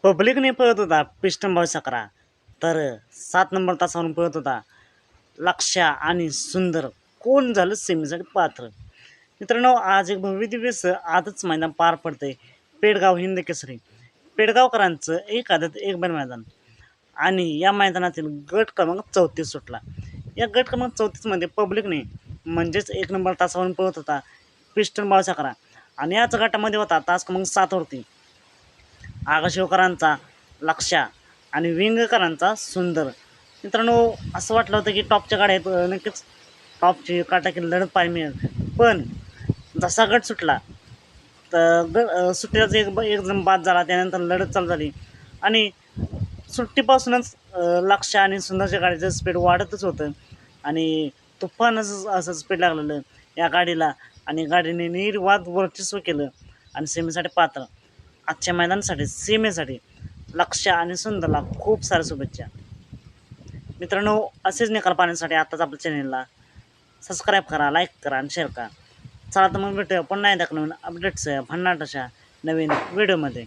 पब्लिकने पळत होता पिस्टन भाऊ सकरा, तर 7 नंबर तासावरून पळत होता लक्ष्या आणि सुंदर. कोण झालं सेमीसाठी पात्र? मित्रांनो, आज एक भव्य दिवस आजच मैदान पार पडतंय. पेडगाव हिंद केसरी. पेडगावकरांचं एक आदत एक बैल मैदान आणि या मैदानातील गट क्रमांक 34 सुटला. या गट क्रमांक 34 मध्ये पब्लिकने म्हणजेच 1 नंबर तासावरून पळत होता पिस्टन भाऊ सकरा आणि याच गटामध्ये होता तास क्रमांक 7 वरती आगाशिवकरांचा लक्ष्या आणि विंगकरांचा सुंदर. मित्रांनो, असं वाटलं होतं की टॉपच्या गाड्या आहेत, नक्कीच टॉपची काटाकी लढत पाहायला मिळेल. पण जसा गट सुटला तर सुट्टीचा एक जण बाद झाला. त्यानंतर लढत चालू झाली आणि सुट्टीपासूनच लक्ष्य आणि सुंदरच्या गाडीचं स्पीड वाढतच होतं आणि तुफान असं स्पीड लागलेलं या गाडीला आणि गाडीने निर्वाद वर्चस्व केलं आणि सेमीसाठी पात्र. आजच्या मैदानासाठी सीमेसाठी लक्ष्य आणि सुंदरला खूप साऱ्या शुभेच्छा. मित्रांनो, असेच निकाल पाहण्यासाठी आताच आपल्या चॅनेलला सबस्क्राईब करा, लाईक करा आणि शेअर करा. चला तर मग भेटूया पुन्हा एकदा नवीन अपडेट्स भन्नाट अशा नवीन व्हिडिओमध्ये.